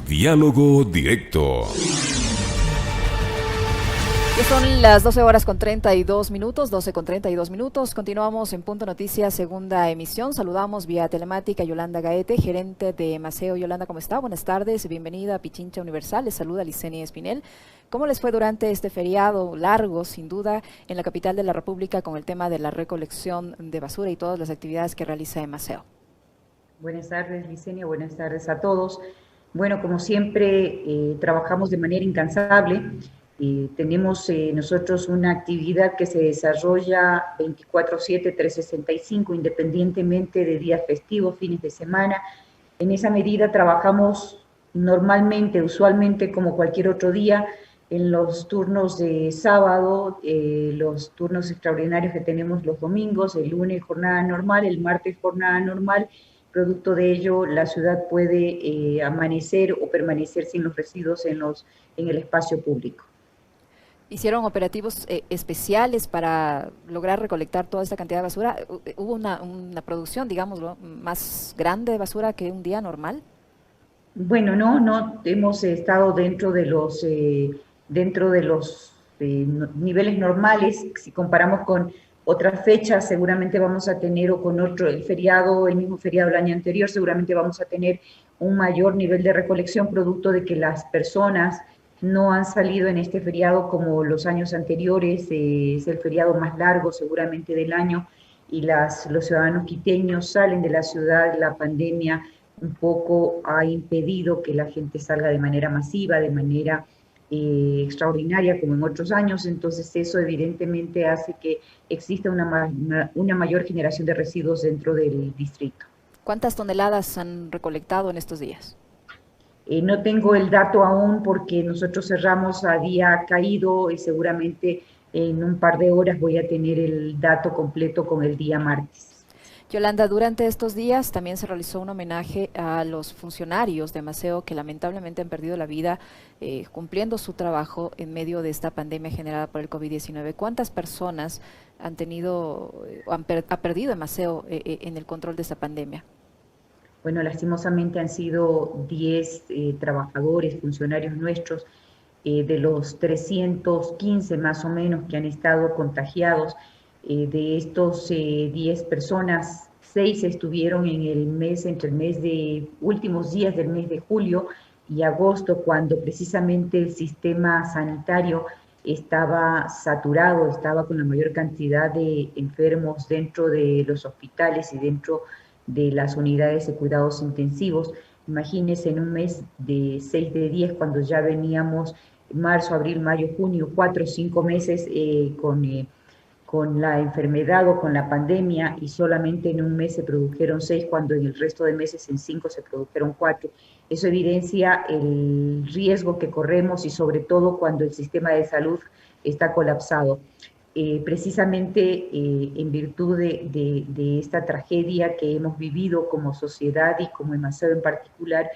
Diálogo Directo. Ya son las 12 horas con 32 minutos, 12 con 32 minutos. Continuamos en Punto Noticias, segunda emisión. Saludamos vía telemática a Yolanda Gaete, gerente de Maceo. Yolanda, ¿cómo está? Buenas tardes, bienvenida a Pichincha Universal. Les saluda Licenia Espinel. ¿Cómo les fue durante este feriado largo, sin duda, en la capital de la República con el tema de la recolección de basura y todas las actividades que realiza Maceo? Buenas tardes, Licenia, buenas tardes a todos. Bueno, como siempre, trabajamos de manera incansable. Tenemos nosotros una actividad que se desarrolla 24/7, 365, independientemente de días festivos, fines de semana. En esa medida trabajamos normalmente, usualmente como cualquier otro día, en los turnos de sábado, los turnos extraordinarios que tenemos los domingos, el lunes jornada normal, el martes jornada normal. Producto de ello, la ciudad puede amanecer o permanecer sin los residuos en el espacio público. ¿Hicieron operativos especiales para lograr recolectar toda esta cantidad de basura? ¿Hubo una producción, digámoslo, más grande de basura que un día normal? Bueno, no hemos estado dentro de los niveles normales. Si comparamos con otras fechas, seguramente vamos a tener, o con otro, el mismo feriado del año anterior, seguramente vamos a tener un mayor nivel de recolección, producto de que las personas no han salido en este feriado como los años anteriores. Es el feriado más largo seguramente del año, y los ciudadanos quiteños salen de la ciudad. La pandemia un poco ha impedido que la gente salga de manera masiva, de manera extraordinaria como en otros años. Entonces eso evidentemente hace que exista una mayor generación de residuos dentro del distrito. ¿Cuántas toneladas han recolectado en estos días? No tengo el dato aún porque nosotros cerramos a día caído, y seguramente en un par de horas voy a tener el dato completo con el día martes. Yolanda, durante estos días también se realizó un homenaje a los funcionarios de Maceo que lamentablemente han perdido la vida cumpliendo su trabajo en medio de esta pandemia generada por el COVID-19. ¿Cuántas personas ha perdido en Maceo en el control de esta pandemia? Bueno, lastimosamente han sido 10 trabajadores, funcionarios nuestros, de los 315 más o menos que han estado contagiados. De estos 10 personas, 6 estuvieron entre el mes de últimos días del mes de julio y agosto, cuando precisamente el sistema sanitario estaba saturado, estaba con la mayor cantidad de enfermos dentro de los hospitales y dentro de las unidades de cuidados intensivos. Imagínense, en un mes de 6 de 10, cuando ya veníamos marzo, abril, mayo, junio, 4 o 5 meses con la enfermedad o con la pandemia, y solamente en un mes se produjeron 6, cuando en el resto de meses en 5 se produjeron 4. Eso evidencia el riesgo que corremos, y sobre todo cuando el sistema de salud está colapsado. Precisamente en virtud de esta tragedia que hemos vivido como sociedad y como Maceo en particular,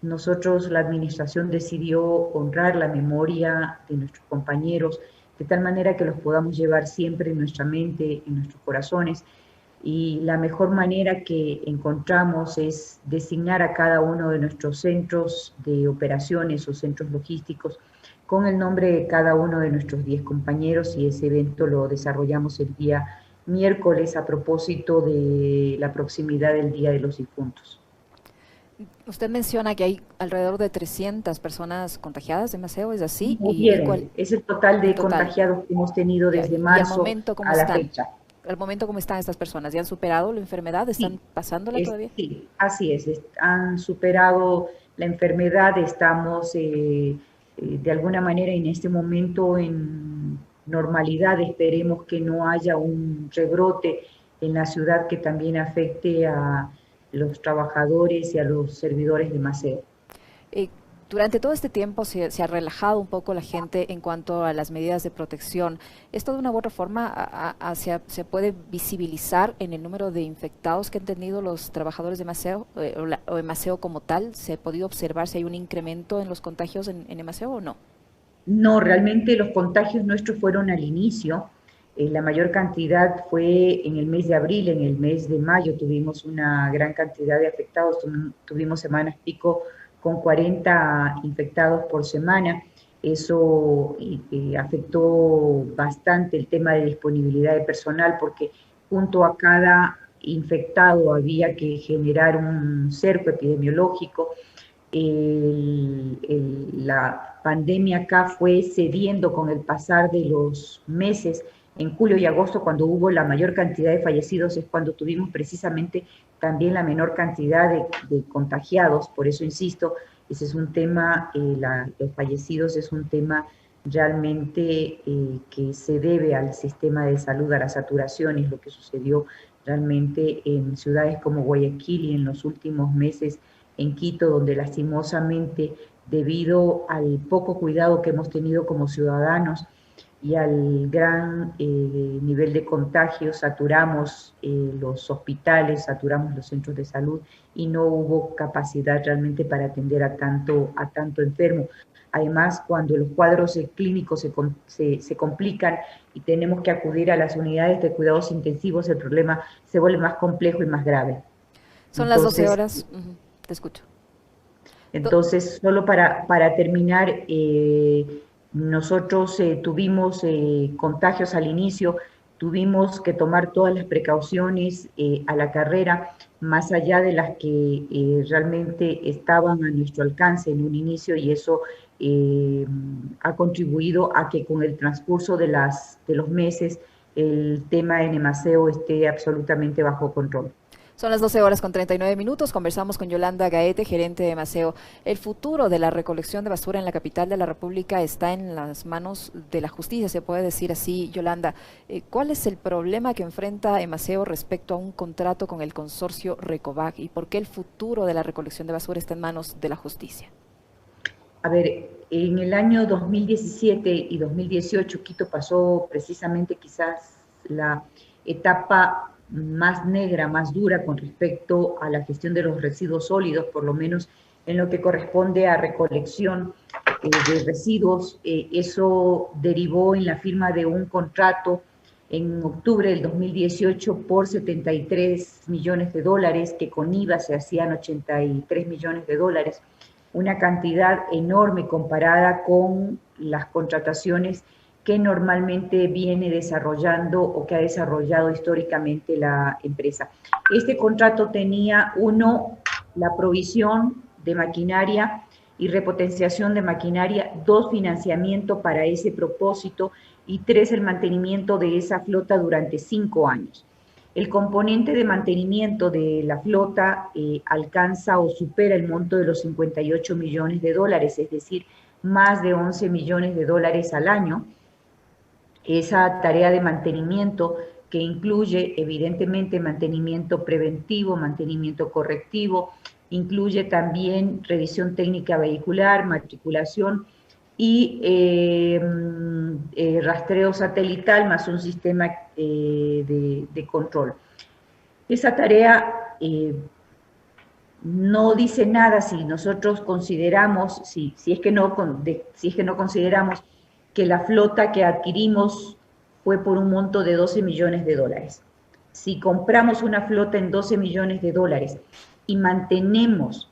nosotros, la administración, decidió honrar la memoria de nuestros compañeros, de tal manera que los podamos llevar siempre en nuestra mente, en nuestros corazones. Y la mejor manera que encontramos es designar a cada uno de nuestros centros de operaciones o centros logísticos con el nombre de cada uno de nuestros 10 compañeros, y ese evento lo desarrollamos el día miércoles a propósito de la proximidad del Día de los Difuntos. Usted menciona que hay alrededor de 300 personas contagiadas de Maceo, ¿es así? Es el total de contagiados que hemos tenido desde marzo a la fecha. ¿Al momento cómo están estas personas? ¿Ya han superado la enfermedad? ¿Están pasándola todavía? Sí, así es, han superado la enfermedad. Estamos de alguna manera en este momento en normalidad. Esperemos que no haya un rebrote en la ciudad que también afecte a los trabajadores y a los servidores de Maceo. Durante todo este tiempo se ha relajado un poco la gente en cuanto a las medidas de protección. ¿Esto de una u otra forma se puede visibilizar en el número de infectados que han tenido los trabajadores de Maceo o en Maceo como tal? ¿Se ha podido observar si hay un incremento en los contagios en Maceo o no? No, realmente los contagios nuestros fueron al inicio. La mayor cantidad fue en el mes de abril. En el mes de mayo tuvimos una gran cantidad de afectados, tuvimos semanas pico con 40 infectados por semana. Eso afectó bastante el tema de disponibilidad de personal, porque junto a cada infectado había que generar un cerco epidemiológico. La pandemia acá fue cediendo con el pasar de los meses. En julio y agosto, cuando hubo la mayor cantidad de fallecidos, es cuando tuvimos precisamente también la menor cantidad de contagiados. Por eso insisto, ese es un tema, los fallecidos es un tema realmente que se debe al sistema de salud, a la saturación, es lo que sucedió realmente en ciudades como Guayaquil y en los últimos meses en Quito, donde lastimosamente, debido al poco cuidado que hemos tenido como ciudadanos y al gran nivel de contagio, saturamos los hospitales, saturamos los centros de salud y no hubo capacidad realmente para atender a tanto enfermo. Además, cuando los cuadros clínicos se complican y tenemos que acudir a las unidades de cuidados intensivos, el problema se vuelve más complejo y más grave. Son las 12 horas. Te escucho. Entonces, solo para terminar, nosotros tuvimos contagios al inicio, tuvimos que tomar todas las precauciones a la carrera, más allá de las que realmente estaban a nuestro alcance en un inicio, y eso ha contribuido a que con el transcurso de los meses el tema en Emaceo esté absolutamente bajo control. Son las 12 horas con 39 minutos. Conversamos con Yolanda Gaete, gerente de Emaceo. El futuro de la recolección de basura en la capital de la República está en las manos de la justicia, se puede decir así, Yolanda. ¿Cuál es el problema que enfrenta Emaceo respecto a un contrato con el consorcio Recovac y por qué el futuro de la recolección de basura está en manos de la justicia? A ver, en el año 2017 y 2018 Quito pasó precisamente quizás la etapa más negra, más dura con respecto a la gestión de los residuos sólidos, por lo menos en lo que corresponde a recolección de residuos. Eso derivó en la firma de un contrato en octubre del 2018 por 73 millones de dólares, que con IVA se hacían 83 millones de dólares, una cantidad enorme comparada con las contrataciones que normalmente viene desarrollando o que ha desarrollado históricamente la empresa. Este contrato tenía, uno, la provisión de maquinaria y repotenciación de maquinaria, dos, financiamiento para ese propósito, y tres, el mantenimiento de esa flota durante 5 años. El componente de mantenimiento de la flota alcanza o supera el monto de los 58 millones de dólares, es decir, más de 11 millones de dólares al año. Esa tarea de mantenimiento, que incluye evidentemente mantenimiento preventivo, mantenimiento correctivo, incluye también revisión técnica vehicular, matriculación y rastreo satelital, más un sistema de control. Esa tarea no dice nada si nosotros consideramos, si es que no consideramos que la flota que adquirimos fue por un monto de 12 millones de dólares. Si compramos una flota en 12 millones de dólares y mantenemos,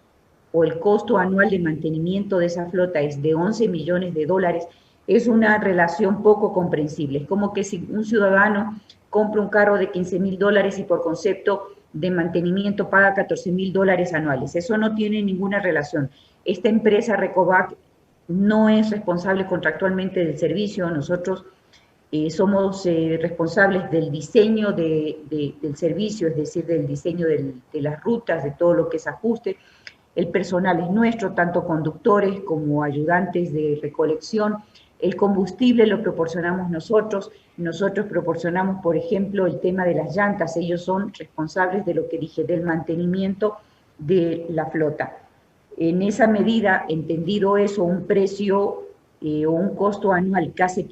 o el costo anual de mantenimiento de esa flota es de 11 millones de dólares, es una relación poco comprensible. Es como que si un ciudadano compra un carro de 15 mil dólares y por concepto de mantenimiento paga 14 mil dólares anuales. Eso no tiene ninguna relación. Esta empresa Recovac no es responsable contractualmente del servicio. Nosotros somos responsables del diseño del servicio, es decir, del diseño de las rutas, de todo lo que es ajuste. El personal es nuestro, tanto conductores como ayudantes de recolección. El combustible lo proporcionamos nosotros. Nosotros proporcionamos, por ejemplo, el tema de las llantas. Ellos son responsables de lo que dije, del mantenimiento de la flota. En esa medida, entendido eso, un precio o un costo anual casi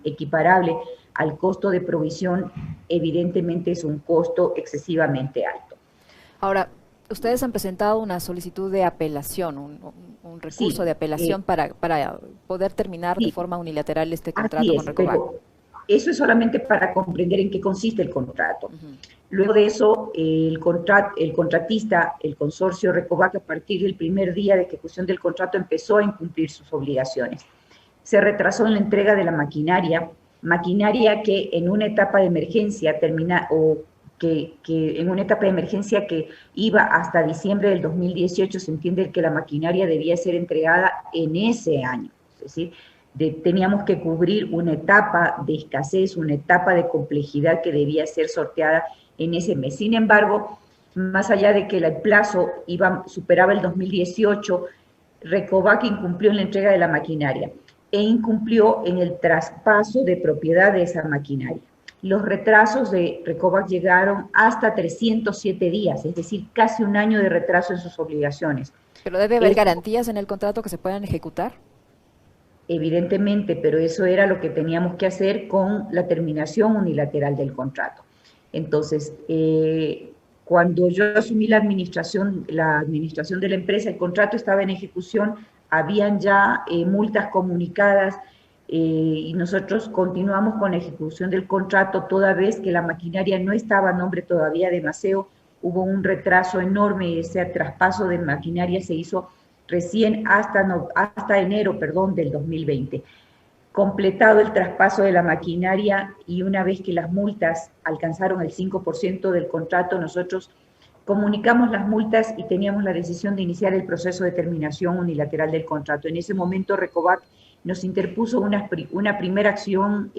equiparable al costo de provisión, evidentemente es un costo excesivamente alto. Ahora, ustedes han presentado una solicitud de apelación, un recurso de apelación para poder terminar de forma unilateral este contrato con Recovac. Eso es solamente para comprender en qué consiste el contrato. Ujú. Luego de eso, el contratista, el consorcio Recovac, a partir del primer día de ejecución del contrato, empezó a incumplir sus obligaciones. Se retrasó en la entrega de la maquinaria que en una etapa de emergencia que en una etapa de emergencia que iba hasta diciembre del 2018, se entiende que la maquinaria debía ser entregada en ese año. Es decir, teníamos que cubrir una etapa de escasez, una etapa de complejidad que debía ser sorteada en ese mes. Sin embargo, más allá de que el plazo superaba el 2018, Recovac incumplió en la entrega de la maquinaria e incumplió en el traspaso de propiedad de esa maquinaria. Los retrasos de Recovac llegaron hasta 307 días, es decir, casi un año de retraso en sus obligaciones. ¿Pero debe haber garantías en el contrato que se puedan ejecutar? Evidentemente, pero eso era lo que teníamos que hacer con la terminación unilateral del contrato. Entonces, cuando yo asumí la administración de la empresa, el contrato estaba en ejecución, habían ya multas comunicadas y nosotros continuamos con la ejecución del contrato toda vez que la maquinaria no estaba a nombre todavía de Maceo. Hubo un retraso enorme y ese traspaso de maquinaria se hizo recién hasta enero, del 2020. Completado el traspaso de la maquinaria y una vez que las multas alcanzaron el 5% del contrato, nosotros comunicamos las multas y teníamos la decisión de iniciar el proceso de terminación unilateral del contrato. En ese momento Recovac nos interpuso una primera acción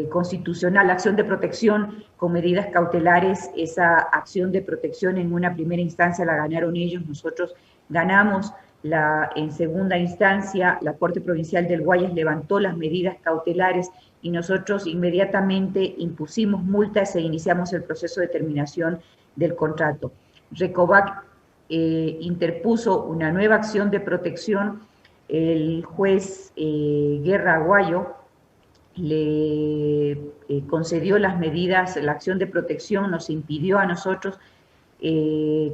constitucional, acción de protección con medidas cautelares. Esa acción de protección en una primera instancia la ganaron ellos, nosotros ganamos. En segunda instancia, la Corte Provincial del Guayas levantó las medidas cautelares y nosotros inmediatamente impusimos multas e iniciamos el proceso de terminación del contrato. Recovac interpuso una nueva acción de protección. El juez Guerra Aguayo le concedió las medidas, la acción de protección nos impidió a nosotros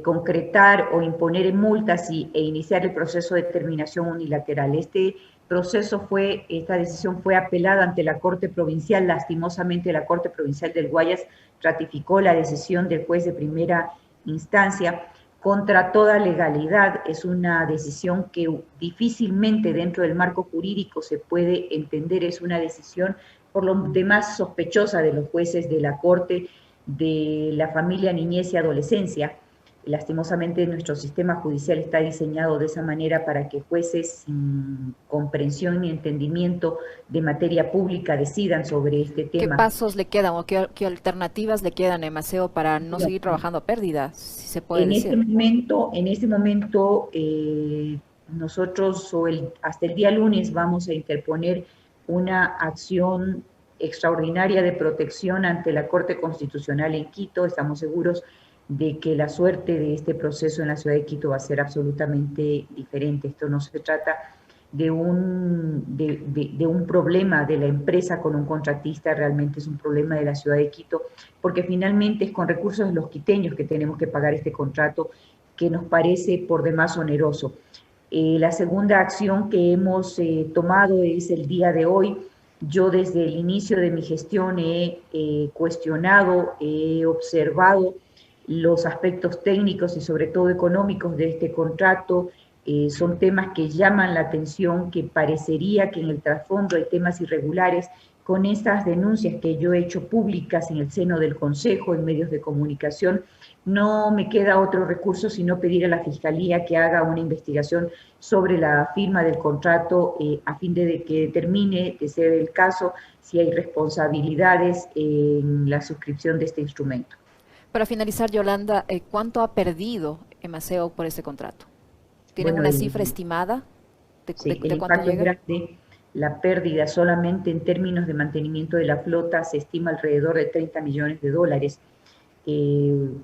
concretar o imponer en multas e iniciar el proceso de terminación unilateral. Esta decisión fue apelada ante la Corte Provincial. Lastimosamente, la Corte Provincial del Guayas ratificó la decisión del juez de primera instancia contra toda legalidad. Es una decisión que difícilmente dentro del marco jurídico se puede entender. Es una decisión por lo demás sospechosa de los jueces de la Corte de la Familia, Niñez y Adolescencia. Lastimosamente nuestro sistema judicial está diseñado de esa manera para que jueces sin comprensión y entendimiento de materia pública decidan sobre este tema. ¿Qué pasos le quedan o qué alternativas le quedan en Maceo para no seguir trabajando a pérdida, si se puede decir? En este momento nosotros hasta el día lunes vamos a interponer una acción extraordinaria de protección ante la Corte Constitucional en Quito. Estamos seguros de que la suerte de este proceso en la ciudad de Quito va a ser absolutamente diferente. Esto no se trata de un problema de la empresa con un contratista, realmente es un problema de la ciudad de Quito, porque finalmente es con recursos de los quiteños que tenemos que pagar este contrato que nos parece por demás oneroso. La segunda acción que hemos tomado es el día de hoy. Yo desde el inicio de mi gestión he cuestionado, he observado los aspectos técnicos y sobre todo económicos de este contrato. Son temas que llaman la atención, que parecería que en el trasfondo hay temas irregulares. Con estas denuncias que yo he hecho públicas en el seno del Consejo, en medios de comunicación, no me queda otro recurso sino pedir a la Fiscalía que haga una investigación sobre la firma del contrato a fin de que determine, de ser el caso, si hay responsabilidades en la suscripción de este instrumento. Para finalizar, Yolanda, ¿cuánto ha perdido Maceo por este contrato? ¿Tienen una cifra estimada de cuánto llega? Grande. La pérdida solamente en términos de mantenimiento de la flota se estima alrededor de $30 millones.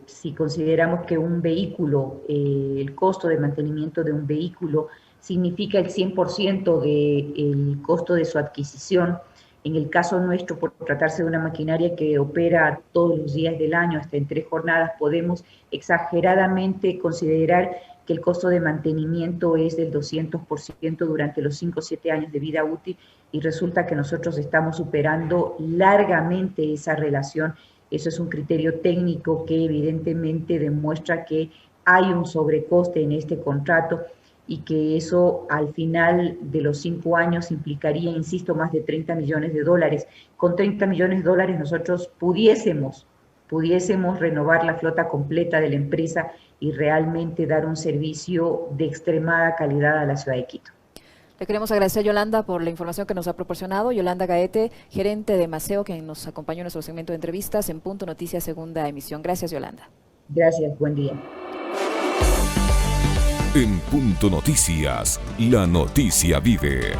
Si consideramos que un vehículo, el costo de mantenimiento de un vehículo significa el 100% del costo de su adquisición, en el caso nuestro, por tratarse de una maquinaria que opera todos los días del año, hasta en 3 jornadas, podemos exageradamente considerar que el costo de mantenimiento es del 200% durante los 5 o 7 años de vida útil, y resulta que nosotros estamos superando largamente esa relación. Eso es un criterio técnico que evidentemente demuestra que hay un sobrecoste en este contrato y que eso al final de los 5 años implicaría, insisto, más de $30 millones. Con $30 millones nosotros pudiésemos renovar la flota completa de la empresa y realmente dar un servicio de extremada calidad a la ciudad de Quito. Le queremos agradecer, Yolanda, por la información que nos ha proporcionado. Yolanda Gaete, gerente de Maceo, quien nos acompañó en nuestro segmento de entrevistas en Punto Noticias, segunda emisión. Gracias, Yolanda. Gracias, buen día. En Punto Noticias, la noticia vive.